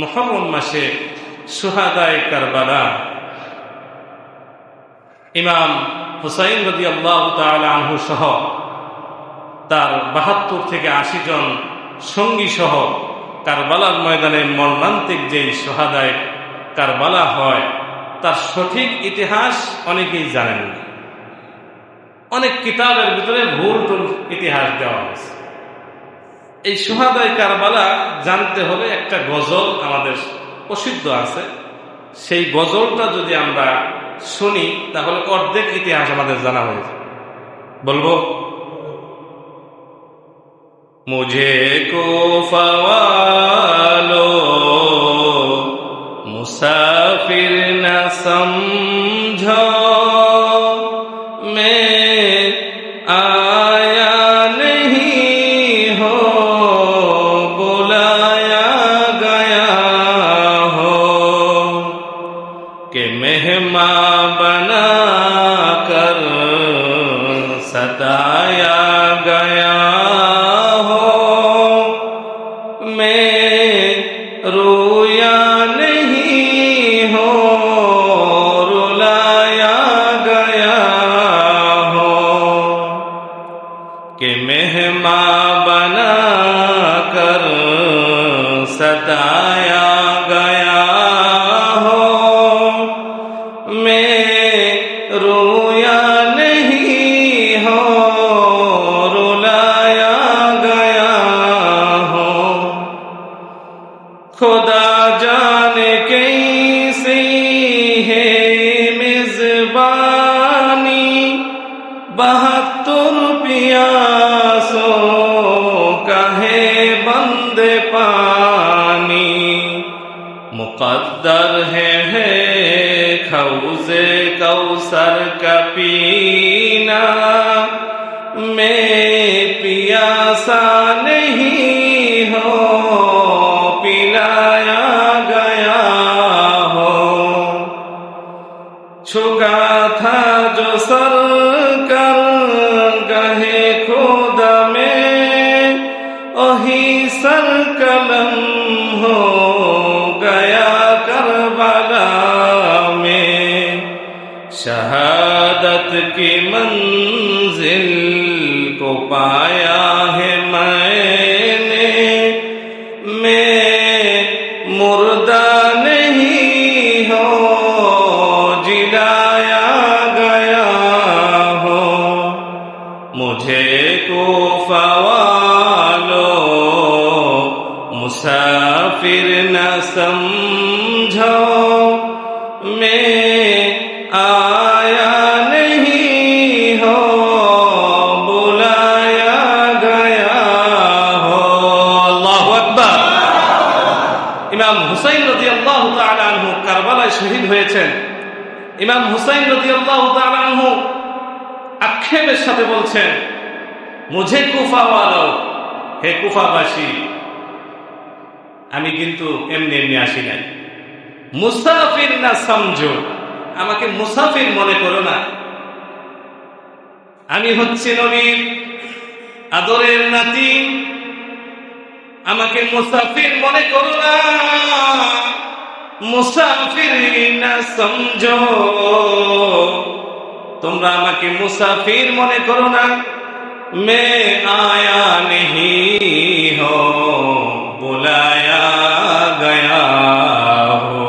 মুহররম মাসে শুহাদায়ে কারবালা ইমাম হুসাইন রাদিয়াল্লাহু তাআলা আনহু সহ তার ৭২ থেকে ৮০ জন সঙ্গী সহ কারবালার ময়দানে মর্মান্তিক যেই শুহাদায়ে কারবালা হয় তার সঠিক ইতিহাস অনেকেই জানেন না। অনেক কিতাবের ভিতরে ভুল ইতিহাস দেওয়া হয়েছে। এই শুহাদায়ে কারবালা জানতে হলে একটা গজল আমাদের প্রসিদ্ধ আছে, সেই গজলটা যদি আমরা শুনি তাহলে অর্ধেক ইতিহাস আমাদের জানা হয়ে যায়। বলবো, মুঝে কুফা ওয়ালো মুসাফির না সমঝো मैं आया नहीं हो बुलाया गया हो कि मेहमान बना कर सताया गया हो मैं रोया नहीं हो रुलाया गया हो कि मेहमान बना कर सताया गया हो मैं रोया नहीं हो रुलाया गया हो खुदा जाने कैसी है मेजबानी 72 प्यासों का है बंदे पानी मुकद्दर है खौज़े कौसर का पीना मैं पियासा नहीं हो पिलाया गया हो छुगा था जो सर कर गहे खुदा में वही सर कलम हो गया करबला में शहादत की मंजिल को पाया है मैंने मैं मुर्दा नहीं हो जिलाया गया हो मुझे कुफा वालो मुसाफिर न समझो मैं आया नहीं हो बुलाया गया हो। আল্লাহু আকবার। ইমাম হুসাইন রাদিয়াল্লাহু তাআলা আনহু কারবালায় শহীদ হয়েছেন। ইমাম হুসাইন রাদিয়াল্লাহু তাআলা আনহু আক্ষেপের সাথে বলছেন, মুঝে কুফা ওয়ালো, হে কুফাবাসী, আমি কিন্তু এমনি এমনি আসি নাই। মুসাফির না সমঝো, আমাকে মুসাফির মনে করো না। আমি হচ্ছি নবীর আদরের নাতি, আমাকে মুসাফির মনে করো না। মুসাফির না সমঝো, তোমরা আমাকে মুসাফির মনে করো না। মে আয়া নেহি হো বুলায়া গয়া হো,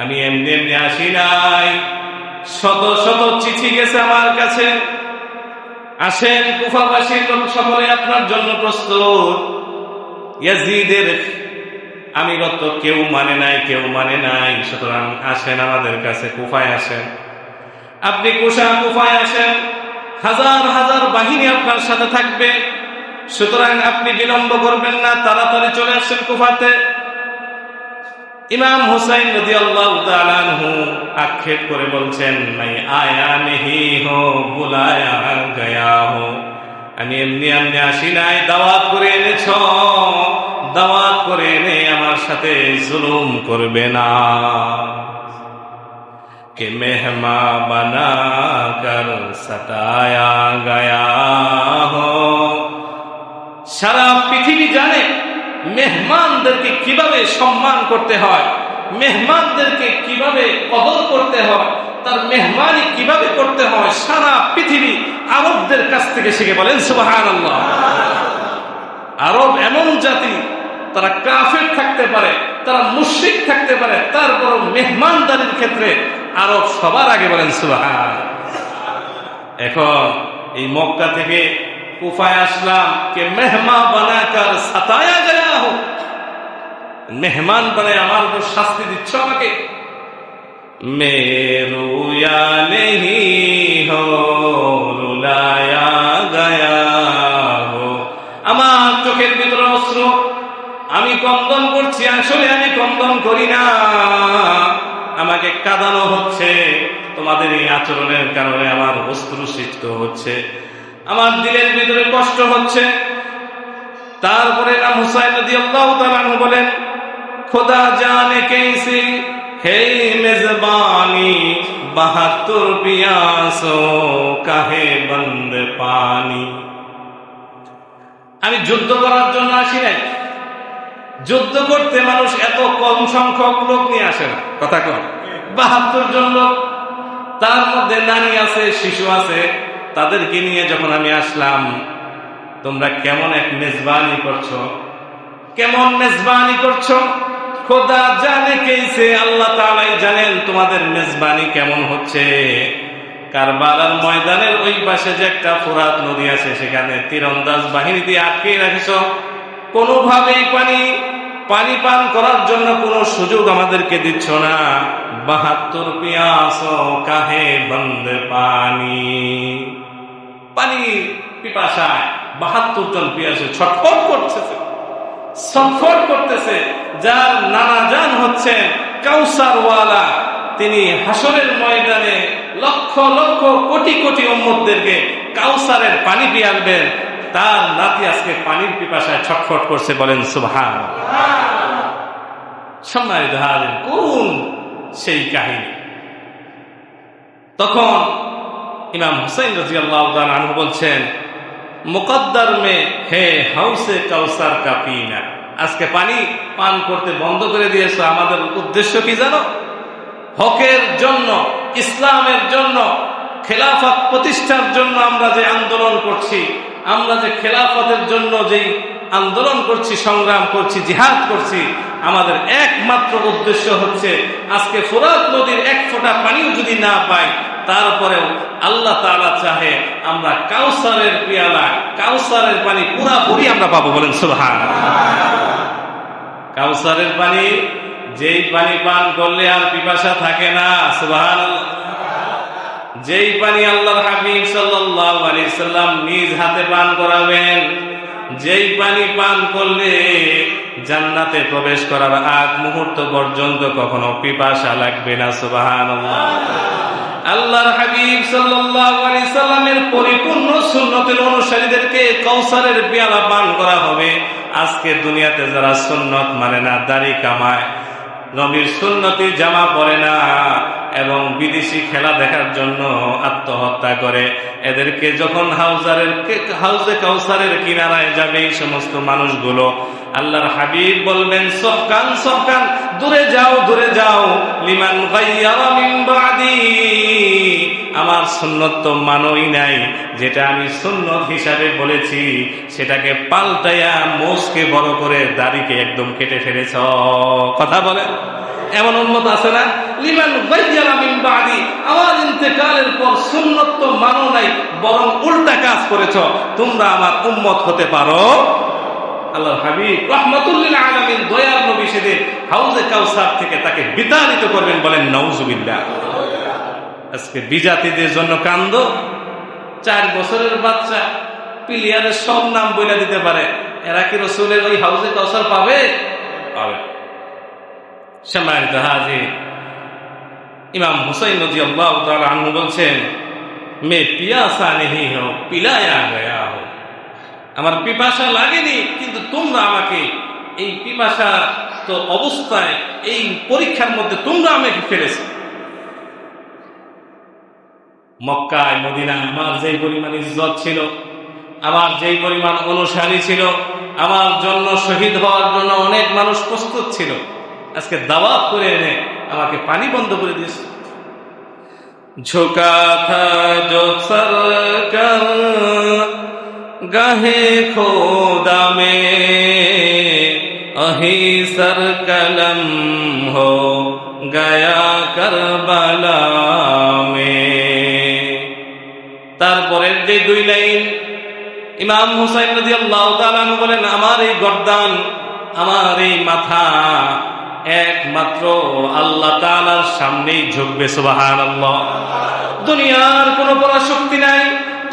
আমি এমনি এমনি আসি নাই, শত শত চিঠি গেছে আমার কাছে। আসেন কুফাবাসীর লোক সকলে আপনার জন্য প্রস্তুত। ইয়াজিদের আমিরত্ব কেউ মানে নাই, কেউ মানে নাই, সুতরাং আসেন আমাদের কাছে, কুফায় আসেন। আপনি কুফায় আসেন, হাজার হাজার বাহিনী আপনার সাথে থাকবে, সুতরাং আপনি বিলম্ব করবেন না, তাড়াতাড়ি চলে আসেন কুফাতে। ইমাম হুসাইন রাদিয়াল্লাহু তাআলা আনহু আক্ষেপ করে বলছেন, নাই আয়া নেহি হো বুলায়া গয়া হো, আমি এমনি এমনি আসি নাই, দাওয়াত করে এনেছ, দাওয়াত করে এনে আমার সাথে জুলুম করবে না। कि मेहमान बना कर सताया गया हो। সারা পৃথিবী জানে মেহমানদেরকে কিভাবে সম্মান করতে হয়, মেহমানদেরকে কিভাবে কদর করতে হয়, তার মেহমানি কিভাবে করতে হয়, সারা পৃথিবী আরবদের কাছ থেকে শিখে। বলেন সুবহানাল্লাহ। আরব এমন জাতি, তারা কাফের থাকতে পারে, তারা মুশরিক থাকতে পারে, তারপর মেহমানদারির ক্ষেত্রে আরব সবার আগে। বলেন সুবহান। এখন এই মক্কা থেকে কুফায় আসলাম, কে মেহমা বানাকার সাতায়া গয়া হো, মেহমান বানায় আমার উপর শাস্তি দিচ্ছ আমাকে। মেরুয়া নেহি হো রুলায়া গয়া হো, আমার চোখের ভিতরে অশ্রু, আমি কন্দন করছি, আসলে আমি কন্দন করি না, আমাকে কাঁদানো হচ্ছে। তোমাদের এই আচরণের কারণে আমার অশ্রু সৃষ্ট হচ্ছে, আমার দিলের ভিতরে কষ্ট হচ্ছে। তারপরে ইমাম হুসাইন রাদিয়াল্লাহু তাআলা আনহু বলেন, খোদা জানে कैसे है मेजबानी 72 पियासों काहे बंद पानी। আমি যুদ্ধ করার জন্য আসি নাই, যুদ্ধ করতে মানুষ এত কম সংখ্যক লোক নিয়ে আসে না। কথা কর, 72 জন লোক, তার মধ্যে নারী আছে, শিশু আছে, তাদেরকে নিয়ে যখন আমি আসলাম, তোমরা কেমন এক মেজবানি করছো, কেমন মেজবানি করছো। খোদা জানে कैसे, আল্লাহ তাআলাই জানেন তোমাদের মেজবানি কেমন হচ্ছে। কারবালার ময়দানের ওই পাশে যে একটা ফোরাত নদী আছে, সেখানে তীরন্দাজ বাহিনী দিয়ে আটকে রাখিস, কোনোভাবেই পানি পান করার জন্য কোনো সুযোগ আমাদেরকে দিচ্ছ না। 72 পিয়াস কাহে বন্ধ পানি, পানি পিপাসায় 72 জন পিয়াসে ছটফট করতেছে, ছটফট করতেছে। যার নানা জান হচ্ছেন কাউসারওয়ালা, তিনি হাসরের ময়দানে লক্ষ লক্ষ কোটি কোটি উম্মতদেরকে কাউসারের পানি পিয়াবেন, তার নাতি আজকে পানির পিপাসায় ছটফট করছে। বলেন সুবহানাল্লাহ। সম্মানিত হাজির, কোন সেই কাহিনী। তখন ইমাম হুসাইন রাদিয়াল্লাহু তাআলা আনহু বলছেন, মুকদ্দার মে হে হাউসে কাউসার কা পিনা, আজকে পানি পান করতে বন্ধ করে দিয়েছো। আমাদের উদ্দেশ্য কি জানো? হকের জন্য, ইসলামের জন্য, খেলাফত প্রতিষ্ঠার জন্য আমরা যে আন্দোলন করছি, আমরা যে খেলাফতের জন্য যেই আন্দোলন করছি, সংগ্রাম করছি, জিহাদ করছি, আমাদের একমাত্র উদ্দেশ্য হচ্ছে আজকে ফোরাত নদীর এক ফোঁটা পানিও যদি না পাই, তারপরেও আল্লাহ তাআলা চাহে আমরা কাউসারের পিয়ালা, কাউসারের পানি পুরাপুরি আমরা পাবো। বলেন সুবহানাল্লাহ। কাউসারের পানি, যেই পানি পান করলে আর পিপাসা থাকে না। সুবহানাল্লাহ। যেই পানি আল্লাহর হাবিব সাল্লাল্লাহু আলাইহি সাল্লাম নিজ হাতে পান করাবেন, যেই পানি পান করলে জান্নাতে প্রবেশ করার আগ মুহূর্ত পর্যন্ত কখনো পিপাসা লাগবে না। সুবহানাল্লাহ। আল্লাহর হাবিব সাল্লাল্লাহু আলাইহি সাল্লামের পরিপূর্ণ সুন্নতের অনুসারীদেরকে কাউসারের পেয়ালা পান করা হবে। আজকে দুনিয়াতে যারা সুন্নত মানে না, দাড়ি কামায়, নবীর সুন্নতি জামা পরে না এবং বিদেশি খেলা দেখার জন্য আত্মহত্যা করে, এদেরকে যখন হাউজে কাউসারের কিনারায় যাবে এই সমস্ত মানুষগুলো, আল্লাহর হাবিব বলবেন, সফকান সফকান, দূরে যাও দূরে যাও, লিমান গায়্যারা মিন বাদি, আমার সুন্নত তো মানোই নাই, যেটা আমি সুন্নত হিসাবে বলেছি সেটাকে পাল্টাইয়া মোষকে বড় করে দাড়িকে একদম কেটে ফেলেছ। কথা বলে এমন উম্মত আছে না? লিমান গায়্যারা মিন বাদি, আমার ইন্তেকালের পর সুন্নত তো মানো নাই, বরং উল্টা কাজ করেছ, তোমরা আমার উম্মত হতে পারো। আল্লাহর হাবিব রাহমাতুল লিল আলামিন, দয়ার নবী, সেদিন হাউজে কাউসার থেকে তাকে বিতাড়িত করবেন। বলেন নাউজুবিল্লাহ। আজকে বিজাতিদের জন্য কান্দ, 4 বছরের বাচ্চা প্লেয়ারের সব নাম বইলা দিতে পারে, এরা কি রাসূলের ওই হাউজে কাউসার পাবে? পাবে। সম্মানিত হাজির, ইমাম হুসাইন রাদিয়াল্লাহু তাআলা আনহু বলছেন, মে পিয়াসা নেহি হো পিলায়া গয়া হো, আমার পিপাসা লাগেনি, কিন্তু তোমরা আমাকে এই পিপাসা তো অবস্থায়, এই পরীক্ষার মধ্যে তোমরা আমাকে ফেলেছো। মক্কায় মদিনায় আমার যেই পরিমাণ ইজ্জত ছিল, আমার যেই পরিমাণ অনুসারী ছিল, আমার জন্য শহীদ হওয়ার জন্য অনেক মানুষ প্রস্তুত ছিল, আজকে দাওয়াত করে এনে আমাকে পানি বন্ধ করে দিয়েছে। ঝোঁকা থা জো সরকার গাহে খোদা মে अही सर कलम हो गया करबला में। তারপরের যে দুই লাইন ইমাম হুসাইন রাদিয়াল্লাহু তাআলা আনহু বলেন, আমার এই গর্দান, আমার এই মাথা একমাত্র আল্লাহ তাআলার সামনেই ঝুঁকবে। সুবহানাল্লাহ। দুনিয়ার কোনো পরাশক্তি নাই,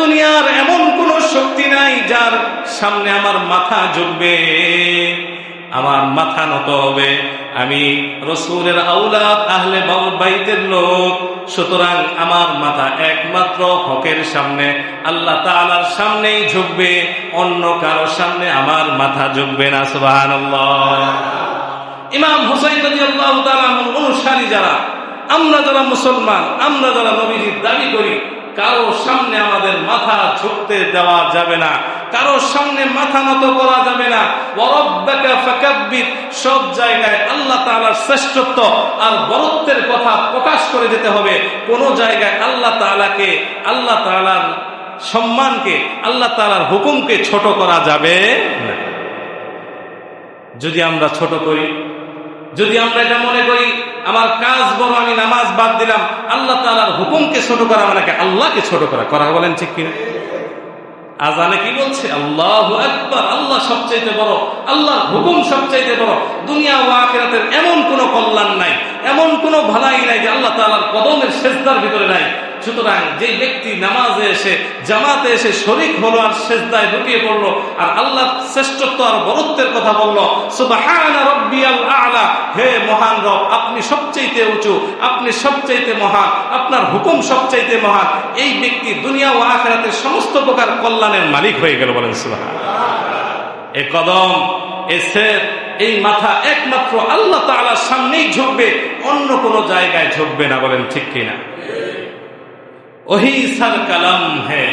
দুনিয়ার এমন কোন শক্তি নাই যার সামনে আমার মাথা ঝুঁকবে। আমার মাথা নত হবে। আমি রাসূলের আওলাদ, আহলে বাইতের লোক, সুতরাং আমার মাথা একমাত্র হকের সামনে, আল্লাহ তাআলার সামনেই ঝুঁকবে, অন্য কারো সামনে আমার মাথা ঝুঁকবে না। সুবহানাল্লাহ। ইমাম হুসাইন রাদিয়াল্লাহু তাআলা অনুসারী যারা, আমরা যারা মুসলমান, আমরা যারা নবীজির দাবি করি, কারো সামনে আমাদের মাথা ঝুঁকতে দেওয়া যাবে না, কারো সামনে মাথা নত করা যাবে না। ওয়ারাব্বাকা ফাকাব্বির, সব জায়গায় আল্লাহ তাআলার শ্রেষ্ঠত্ব আর বরত্বের কথা প্রকাশ করে যেতে হবে। কোন জায়গায় আল্লাহ তাআলাকে, আল্লাহ তাআলার সম্মানকে, আল্লাহ তাআলার হুকুমকে ছোট করা যাবে না। যদি আমরা ছোট করি, যদি আমরা এটা মনে করি আমার কাজ বড়, আমি নামাজ বাদ দিলাম, আল্লাহ তাআলার হুকুমকে ছোট করা মানে কি আল্লাহকে ছোট করা? করা বলেন ঠিক কিনা? আজানে কি বলছে? আল্লাহু আকবার, আল্লাহ সবচাইতে বড়, আল্লাহর হুকুম সবচাইতে বড়। দুনিয়া ও আখিরাতের এমন কোনো কল্যাণ নাই, এমন কোনো ভালাই নাই যে আল্লাহ তাআলার কদমের সিজদার ভিতরে নাই। সুতরাং যে ব্যক্তি নামাজে এসে, জামাতে এসে শরীক হলো আর সিজদায় ঢুকিয়ে পড়লো আর আল্লাহর শ্রেষ্ঠত্ব আর বরত্বের কথা বললো, সুবহানা রাব্বিয়াল আ'লা, হে মহান রব, আপনি সবচাইতে উঁচু, আপনি সবচাইতে মহান, আপনার হুকুম সবচাইতে মহান, এই ব্যক্তি দুনিয়া ও আখিরাতের সমস্ত প্রকার কল্যাণের মালিক হয়ে গেল। বলেন সুবহানাল্লাহ। এই কদম, এই সির, এই মাথা একমাত্র আল্লাহ তাআলার সামনেই ঝুঁকবে, অন্য কোনো জায়গায় ঝুঁকবে না। বলেন ঠিক কিনা? ওহি সর কলম হে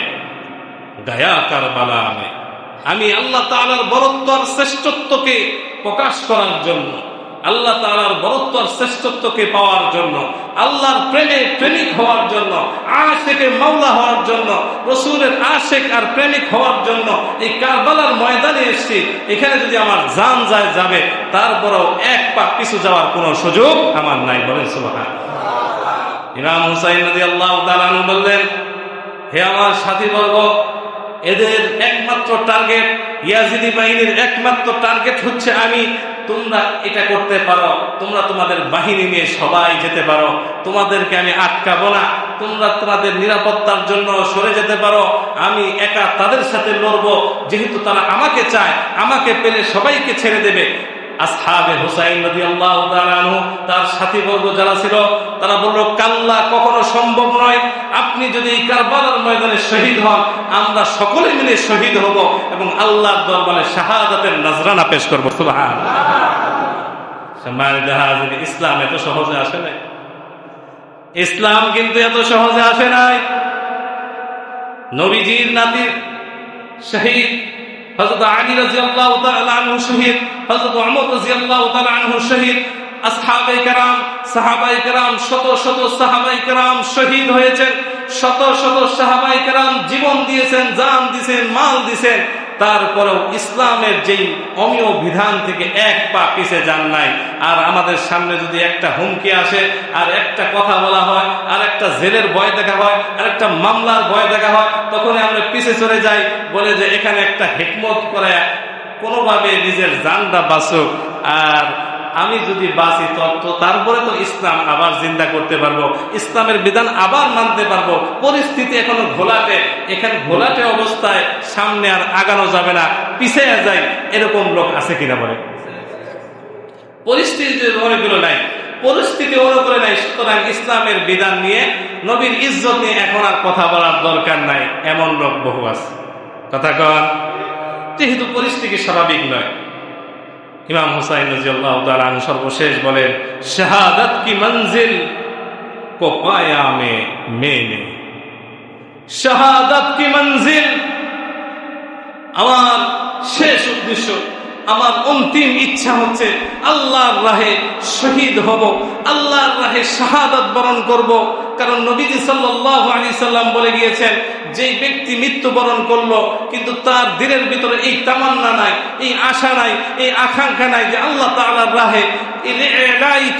গয়া কারবালা মে। আমি আল্লাহ তাআলার বরত্ব আর শ্রেষ্ঠত্বকে প্রকাশ করার জন্য, আল্লাহ তাআলার বরত্ব আর শ্রেষ্ঠত্বকে পাওয়ার জন্য, আল্লাহর প্রেমে প্রেমিক হওয়ার জন্য, আশিকে মাওলা হওয়ার জন্য, রাসূলের আশিক আর প্রেমিক হওয়ার জন্য এই কারবালার ময়দানে এসেছি। এখানে যদি আমার জান যায় যাবে, তারপরেও এক পা পিছু যাওয়ার কোনো সুযোগ আমার নাই। বলেন সুবহানাল্লাহ। ইমাম হুসাইন রাদিয়াল্লাহু তাআলা আনহু বললেন, হে আমার সাথীবর্গ, এদের একমাত্র টার্গেট, ইয়াজিদি বাহিনীর একমাত্র টার্গেট হচ্ছে আমি। তোমরা এটা করতে পারো, তোমরা তোমাদের বাহিনী নিয়ে সবাই যেতে পারো, তোমাদেরকে আমি আটকাবো না, তোমরা তোমাদের নিরাপত্তার জন্য সরে যেতে পারো, আমি একা তাদের সাথে লড়বো। যেহেতু তারা আমাকে চায়, আমাকে পেলে সবাইকে ছেড়ে দেবে। আসহাবে হুসাইন রাদিয়াল্লাহু তাআলা আনহু, তার সাথীবর্গ যারা ছিল, তারা বলল, কাল্লা, কখনো সম্ভব নয়। আপনি যদি এই কারবালার ময়দানে শহীদ হন, আমরা সকলে মিলে শহীদ হব এবং আল্লাহর দরবারে শাহাদাতের নজরানা পেশ করব। সুবহানাল্লাহ। সম্মানিত হাজির, ইসলাম এত সহজে আসে নাই। ইসলাম কিন্তু এত সহজে আসে নাই। নবীজির নাতি শহীদ হযরত আলী রাদিয়াল্লাহু তাআলা আনহু শহীদ, হযরত ওমর রাদিয়াল্লাহু তাআলা আনহু শহীদ, আসহাবায়ে কেরাম, সাহাবায়ে কেরাম, শত শত সাহাবায়ে কেরাম শহীদ হয়েছেন, শত শত সাহাবায়ে কেরাম জীবন দিয়েছেন, জান দিয়েছেন, মাল দিয়েছেন। তারপরেও ইসলামের যেই অমীয় বিধান থেকে এক পা পিছে যান নাই। আর আমাদের সামনে যদি একটা হুমকি আসে, আর একটা কথা বলা হয়, আর একটা জেলের ভয় দেখা হয়, আর একটা মামলার ভয় দেখা হয়, তখন আমরা পিছে চলে যাই, বলে যে এখানে একটা হিকমত করে কোনোভাবে নিজের জানটা বাঁচুক, আর আমি যদি বাঁচি তো তারপরে তো ইসলাম আবার জিন্দা করতে পারবো, ইসলামের বিধান আবার মানতে পারবো। পরিস্থিতি এখনো ঘোলাটে, এখানে ঘোলাটে অবস্থায় সামনে আর আগানো যাবে না, পিছিয়ে যায়, এরকম লোক আছে কিনা? বলে পরিস্থিতি অনুকূলে নাই, পরিস্থিতি অনুকূলে নাই। সুতরাং ইসলামের বিধান নিয়ে, নবীর ইজ্জত নিয়ে এখন আর কথা বলার দরকার নাই, এমন লোক বহু আছে। কথা কন, যেহেতু পরিস্থিতি স্বাভাবিক নয়। ইমাম হুসাইন রাদিয়াল্লাহু তাআলা আনহু সর্বশেষ বলেন, শাহাদাত কি মঞ্জিল কো পায়া মেনে, শাহাদাত কি মঞ্জিল, আমার শেষ উদ্দেশ্য, আমার অন্তিম ইচ্ছা হচ্ছে আল্লাহর রাহে শহীদ হব, আল্লাহর রাহে শাহাদাত বরণ করব। কারণ নবীজি সাল্লাল্লাহু আলাইহি সাল্লাম বলে গিয়েছেন, যেই ব্যক্তি মৃত্যুবরণ করলো কিন্তু তার দিলের ভিতরে এই তামান্না নাই, এই আশা নাই, এই আকাঙ্ক্ষা নাই যে আল্লাহ তাআলার রাহে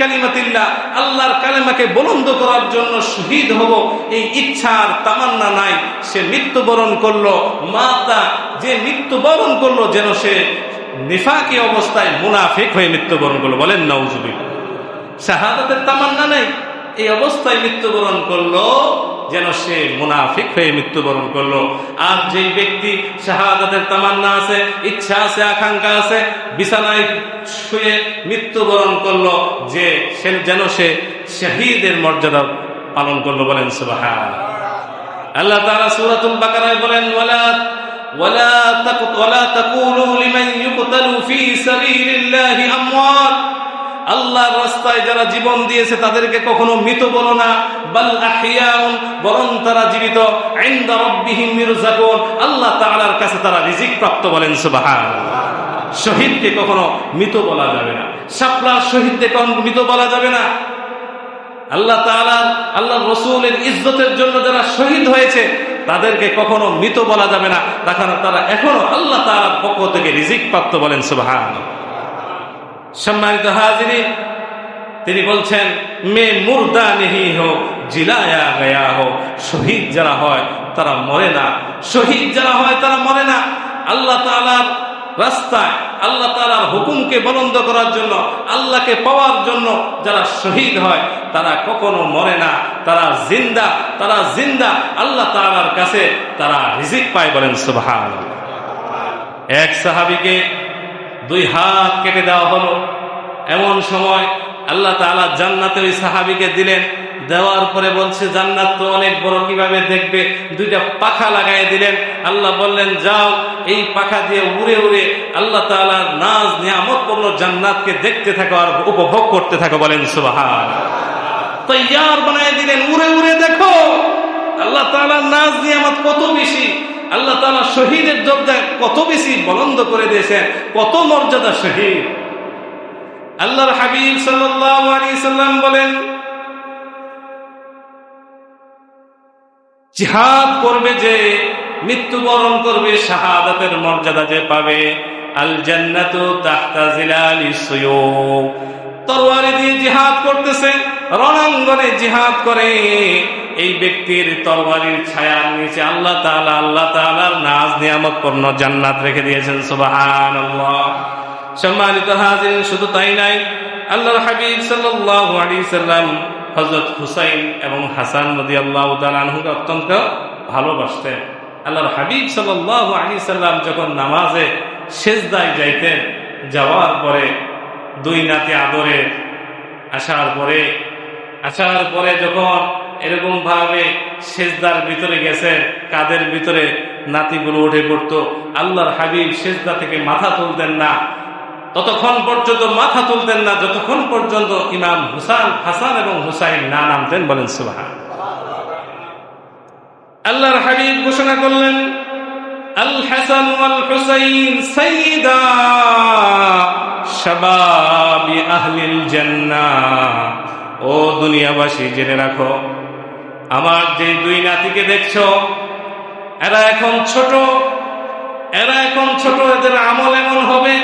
কালিমাতিল্লাহ, আল্লাহর কালেমাকে বুলন্দ করার জন্য শহীদ হব, এই ইচ্ছার তামান্না নাই, সে মৃত্যুবরণ করলো। মাতা যে মৃত্যুবরণ করলো যেন সে নিফাকি অবস্থায় মুনাফিক হয়ে মৃত্যুবরণ করলো। বলেন নাউজুবিল্লাহ। শাহাদাতের তামান্না নেই, এই অবস্থায় মৃত্যুবরণ করলো যেন সে মুনাফিক হয়ে মৃত্যুবরণ করলো। আর যেই ব্যক্তি শাহাদাতের তামান্না আছে, ইচ্ছা আছে, আকাঙ্ক্ষা আছে, বিছানায় শুয়ে মৃত্যুবরণ করলো, যে সে যেন সে শহীদের মর্যাদা পালন করলো। বলেন সুবহান। আল্লাহ তাআলা সূরাতুল বাকারায় বলেন, ওয়ালা তাকুলু লিমান ইউকতালু ফী সাবিলিল্লাহি আমওয়াত, আল্লাহর রাস্তায় যারা জীবন দিয়েছে তাদেরকে কখনো মৃত বলো না, বাল আহইয়াউন, বরং তারা জীবিত, ইনদা রাব্বিহিম ইরযাকুন, আল্লাহ তাআলার কাছে তারা রিজিক প্রাপ্ত। বলেন সুবহানাল্লাহ। শহীদকে কখনো মৃত বলা যাবে না, শাপলার শহীদকে কখনো মৃত বলা যাবে না। আল্লাহ তাআলা, আল্লাহর রাসূলের ইজ্জতের জন্য যারা শহীদ হয়েছে তাদেরকে কখনো মৃত বলা যাবে না, তারা এখনো আল্লাহ তাআলার পক্ষ থেকে রিজিক প্রাপ্ত। বলেন সুবহানাল্লাহ। সম্মানিত হাজিরিন, তিনি বলছেন, মে মুর্দা নেহি হো জিলায়া গয়া হো, শহীদ যারা হয় তারা মরে না, শহীদ যারা হয় তারা মরে না। আল্লাহ তাআলার রাস্তায় আল্লাহ তাআলার হুকুমকে বুলন্দ করার জন্য, আল্লাহকে পাওয়ার জন্য যারা শহীদ হয় তারা কখনো মরে না, তারা জিন্দা, তারা জিন্দা, আল্লাহ তাআলার কাছে তারা রিজিক পায়। বলেন সুবহানাল্লাহ। এক সাহাবীকে 2 হাত কেটে দেওয়া হলো, এমন সময় আল্লাহ তাআলা জান্নাতে ওই সাহাবীকে দিলেন। দেওয়ার পরে বলছে, জান্নাত তো অনেক বড়, কিভাবে দেখবে? 2টা পাখা লাগাই দিলেন। আল্লাহ বললেন, যাও এই পাখা দিয়ে উড়ে উড়ে আল্লাহ তাআলার নাজ নিয়ামতপূর্ণ জান্নাতকে দেখতে থাকো আর উপভোগ করতে থাকো। বলেন সুবহানাল্লাহ। তৈয়ার বানায় দিলেন, উড়ে উড়ে দেখো আল্লাহ তাআলার নাজ নিয়ামত কত বেশি, আল্লাহ তাআলা শহীদের দরজা কত বেশি বুলন্দ করে দিয়েছেন, কত মর্যাদা শহীদ। আল্লাহর হাবিব সাল্লাল্লাহু আলাইহি সাল্লাম বলেন, জিহাদ করবে যে, মৃত্যুবরণ করবে, শাহাদাতের মর্যাদা যে পাবে, আল জান্নাতু তাহতা জিলালিস সুয়ুফ, তরবারি দিয়ে জিহাদ করতেছে, রণাঙ্গনে জিহাদ করে, এই ব্যক্তির তরবারির ছায়ার নিচে আল্লাহ তাআলার নাজ নিয়ামতপূর্ণ জান্নাত রেখে দিয়েছেন। সুবহানাল্লাহ। সম্মানিত হাজিরিন, শুধু তাই নাই, আল্লাহর হাবিব সাল্লাল্লাহু আলাইহি সাল্লাম হযরত হুসাইন এবং হাসান রাদিয়াল্লাহু তাআলা আনহুকে অত্যন্ত ভালোবাসতেন। আল্লাহর হাবিব সাল্লাল্লাহু আলাইহি সাল্লাম যখন নামাজে সিজদায় যাইতেন, যাওয়ার পরে 2 নাতি আদরে আসার পরে যখন এরকম ভাবে সিজদার ভিতরে গেছে, কাদের ভিতরে নাতিগুলো উঠে পড়তো, আল্লাহর হাবিব সিজদা থেকে মাথা তুলতেন না, ততক্ষণ পর্যন্ত মাথা তুলতেন না যতক্ষণ পর্যন্ত ইমাম হাসান এবং হুসাইন না নামতেন। বলেন সুবহানাল্লাহ। আল্লাহর হাবিব ঘোষণা করলেন, আল হাসান ওয়াল হুসাইন সাইয়্যিদা শাবাবি আহলিল জান্নাহ। ও দুনিয়াবাসী, জেনে রাখো, আমার যে 2 নাতিকে দেখছো, এরা এখন ছোট, এদের আমল এমন হবে,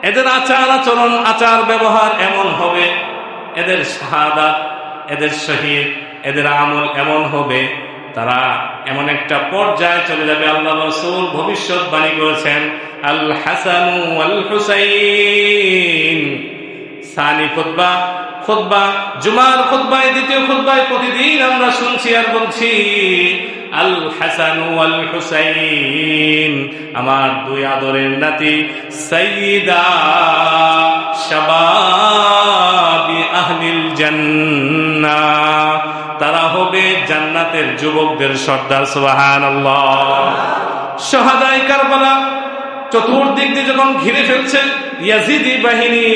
এদের আচার আচরণ, আচার ব্যবহার এমন হবে, এদের শাহাদাত, এদের শহীদ, এদের আমল এমন হবে, তারা এমন একটা পর্যায়ে চলে যাবে। আল্লাহ রাসূল ভবিষ্যৎবাণী করেছেন, আল হাসান ওয়াল হুসাইন। সানি খুতবা, জুমার খুতবায়, দ্বিতীয় খুতবায় প্রতিদিন আমরা শুনছি আর বলছি, আল হাসান ওয়াল হুসাইন, আমার 2 আদরের নাতি, সাইয়্যিদা শাবাবি আহলিল জান্নাহ, তারা হবে জান্নাতের যুবকদের সর্দার। সুবহানাল্লাহ। শাহাদায়ে কারবালা চতুর্দিক দিয়ে যখন ঘিরে ফেলছে ইয়াজিদি বাহিনী,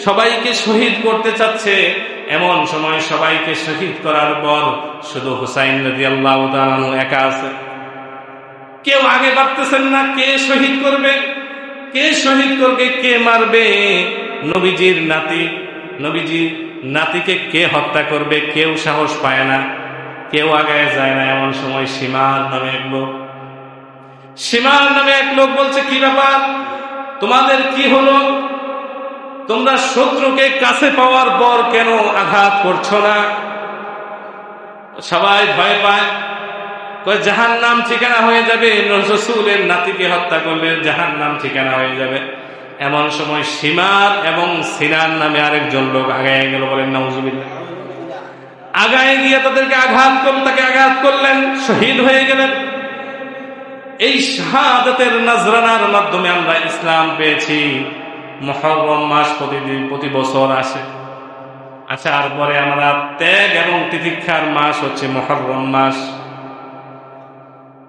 সবাইকে শহীদ করতে চাচ্ছে, এমন সময় সবাইকে শহীদ করার পর শুধু হুসাইন রাদিয়াল্লাহু তাআলা একা আছে। কেউ আগে বাড়তেছেন না, কে শহীদ করবে, কে শহীদ করবে, কে মারবে? নবীজির নাতি, নবীজির নাতিকে কে হত্যা করবে? কেউ সাহস পায় না, কেউ আগায় যায় না। এমন সময় সীমার নামে এক লোক বলছে, কি ব্যাপার, তোমাদের কি হলো? তোমরা শত্রুকে কাছে পাওয়ার পর কেন আঘাত করছো না? সবাই ভয় পায়, কয় জাহান্নাম ঠিকানা হয়ে যাবে, রাসূলের নাতিকে হত্যা করলে জাহান্নাম ঠিকানা হয়ে যাবে। এমন সময় সীমার এবং সিনার নামে আরেকজন লোক আগায় গেল, বলেন নাউজুবিল্লাহ। আগায় গিয়ে তাদেরকে তাকে আঘাত করলেন, শহীদ হয়ে গেলেন। এই শাহাদাতের নজরানার মাধ্যমে আমরা ইসলাম পেয়েছি। মুহররম মাস প্রতি বছর আসে, আসার পরে আমরা ত্যাগ এবং তিতিক্ষার মাস হচ্ছে মুহররম মাস।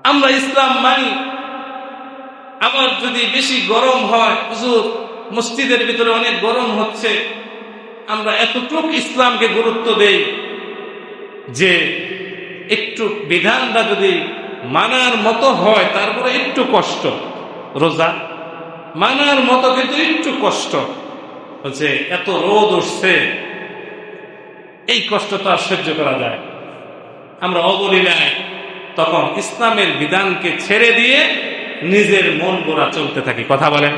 আমরা ইসলাম মানি। আবার যদি বেশি গরম হয়, হুজুর মসজিদের ভিতরে অনেক গরম হচ্ছে, আমরা এতটুকু ইসলামকে গুরুত্ব দেই যে একটু বিধানটা যদি মানার মতো হয়, তারপরে একটু কষ্ট, রোজা মানার মতো কিন্তু একটু কষ্ট হচ্ছে। এত রোদ উঠছে, এই কষ্ট তো আর সহ্য করা যায়। আমরা অবলীলায় তখন ইসলামের বিধানকে ছেড়ে দিয়ে নিজের মন গড়া চলতে থাকি। কথা বলেন,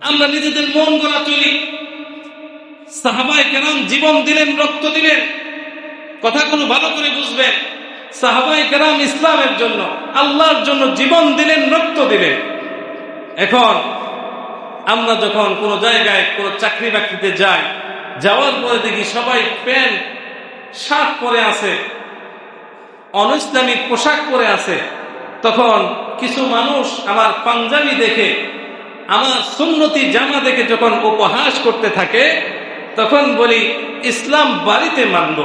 আমরা নিজেদের মন গড়া চলি। সাহাবায়ে কেরাম জীবন দিলেন, রক্ত দিলেন। কথাগুলো ভালো করে বুঝবেন। সাহাবায়ে কেরাম ইসলামের জন্য, আল্লাহর জন্য জীবন দিলেন, রক্ত দিলেন। এখন আমরা যখন কোনো জায়গায় কোনো চাকরি বাকরিতে যাই, যাওয়ার পরে দেখি সবাই প্যান্ট শার্ট পরে আছে, অনইসলামিক পোশাক পরে আছে। তখন কিছু মানুষ আমার পাঞ্জাবি দেখে, আমার সুন্নতি জামা দেখে যখন উপহাস করতে থাকে, তখন বলি ইসলাম বাড়িতে মানব।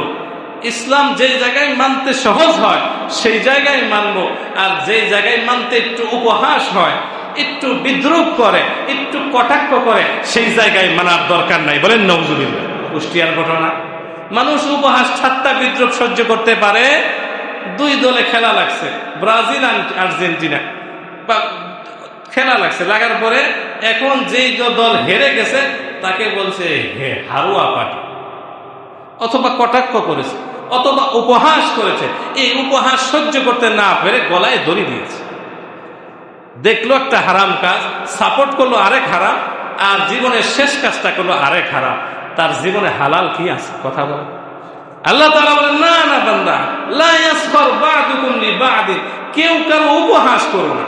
ইসলাম যে জায়গায় মানতে সহজ হয় সেই জায়গায় মানব, আর যে জায়গায় মানতে একটু উপহাস হয়, একটু বিদ্রুপ করে, একটু কটাক্ষ করে, সেই জায়গায় মানার দরকার নাই। বলেন নাউজুবিল্লাহ। কুষ্টিয়ার ঘটনা, মানুষ উপহাস ঠাট্টা বিদ্রুপ সহ্য করতে পারে। দুই দলে খেলা লাগছে, ব্রাজিল আর্জেন্টিনা খেলা লাগছে, লাগার পরে এখন যেই দল হেরে গেছে তাকে বলছে হারুয়া পার্টি, অথবা কটাক্ষ করেছে, অথবা উপহাস করেছে। এই উপহাস সহ্য করতে না পেরে গলায় দড়ি দিয়েছে। দেখলো একটা হারাম কাজ, সাপোর্ট করলো আরেক হারাম, আর জীবনের শেষ কাজটা করলো আরেক হারাম। তার জীবনে হালাল কি আছে? কথা বলে। আল্লাহ তাআলা বলেন, না না বান্দা, লা ইয়াসখর বা'দুকুম লিবা'দিন, কেউ কারো উপহাস করো না।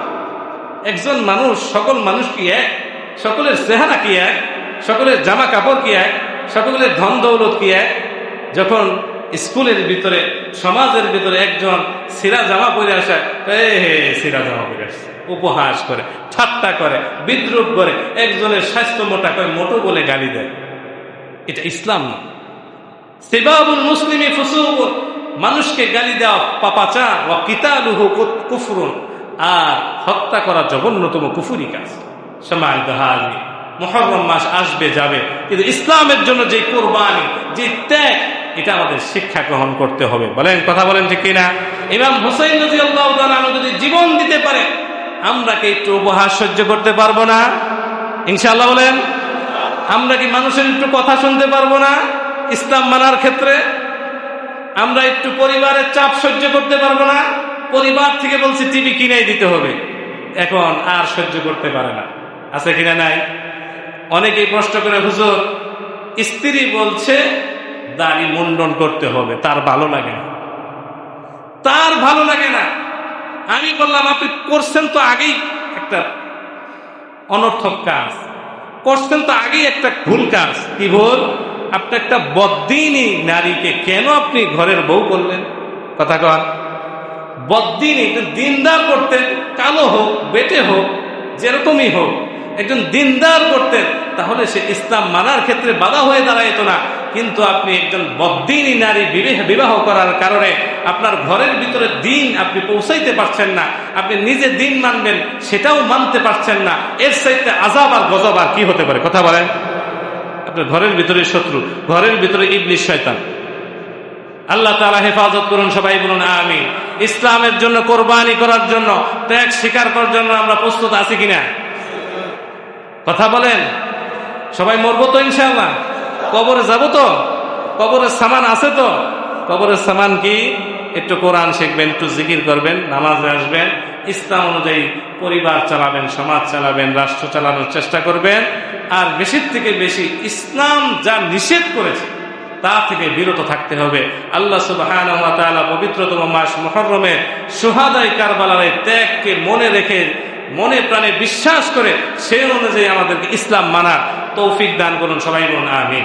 একজন মানুষ, সকল মানুষ কি এক? সকলের চেহারা কি এক? সকলের জামা কাপড় কি এক? সকলের ধন দৌলত কি এক? যখন স্কুলের ভিতরে, সমাজের ভিতরে একজন সিরা জামা পরে আসে, সিরা জামা পরে আসছে, উপহাস করে, ঠাট্টা করে, বিদ্রুপ করে, একজনের স্বাস্থ্য মোটা করে মোটো বলে গালি দেয়, এটা ইসলাম না। সিবাবুল মুসলিমি ফুসুকুন, মানুষকে গালি দেওয়া পাপাচার, ওয়া কিতালুহু কুফরুন, আর হত্যা করা জঘন্যতম কুফরি কাজ। সম্মানিত হাজির, মুহররম মাস আসবে যাবে, কিন্তু ইসলামের জন্য যে কুরবানি, যে ত্যাগ, এটা আমাদের শিক্ষা গ্রহণ করতে হবে। বলেন, কথা বলেন ঠিক কিনা? ইমাম হুসাইন রাদিয়াল্লাহু তাআলা আনহু যদি জীবন দিতে পারে, আমরা কি একটু উপহাস সহ্য করতে পারবো না? ইনশাআল্লাহ বলেন। আমরা কি মানুষের একটু কথা শুনতে পারবো না? ইসলাম মানার ক্ষেত্রে আমরা একটু পরিবারের চাপ সহ্য করতে পারবো না? পরিবার থেকে বলছে টিভি কিনাই দিতে হবে, এখন আর সহ্য করতে পারে না। আছে কিনা নাই? অনেকেই প্রশ্ন করে, হুজুর স্ত্রী বলছে দাড়ি মুন্ডন করতে হবে, তার ভালো লাগে না, তার ভালো লাগে না। আমি বললাম, আপনি করছেন তো আগেই একটা অনর্থক কাজ, করছেন তো আগেই একটা ভুল কাজ। কি ভুল? আপনি একটা বদ্দিনী নারীকে কেন আপনি ঘরের বউ করলেন? কথা কন। বদ্দিনী, দিনদার করতেন, কালো হোক, বেটে হোক, যেরকমই হোক, একজন দিনদার করতেন, তাহলে সে ইসলাম মানার ক্ষেত্রে বাধা হয়ে দাঁড়াইত না। কিন্তু আপনি একজন বদ্দিনী নারী বিবাহ করার কারণে আপনার ঘরের ভিতরে দিন আপনি পৌঁছাইতে পারছেন না, আপনি নিজে দিন মানবেন সেটাও মানতে পারছেন না। এর চাইতে আযাব আর গজব আর কি হতে পারে? কথা বলেন। আপনার ঘরের ভিতরে শত্রু, ঘরের ভিতরে ইবলিস শয়তান, আল্লাহ তাআলা হেফাজত করুন, সবাই বলুন আমিন। ইসলামের জন্য কোরবানি করার জন্য, ত্যাগ স্বীকার করার জন্য আমরা প্রস্তুত আছি কিনা? কথা বলেন। সবাই মরবো তো ইনশাআল্লাহ? কবরে যাব তো? কবরের সামান আছে তো? কবরের সামান কি? একটু কোরআন শিখবেন, একটু জিকির করবেন, নামাজে আসবেন, ইসলাম অনুযায়ী পরিবার চালাবেন, সমাজ চালাবেন, রাষ্ট্র চালানোর চেষ্টা করবেন। আর বেশির থেকে বেশি ইসলাম যা নিষেধ করেছে তা থেকে বিরত থাকতে হবে। আল্লাহ সুবহানাহু ওয়া তাআলা পবিত্রতম মাস মুহররমে শুহাদায়ে কারবালার ত্যাগকে মনে রেখে, মনে প্রাণে বিশ্বাস করে সেই অনুযায়ী আমাদেরকে ইসলাম মানার তৌফিক দান করুন, সবাই বলুন আমিন।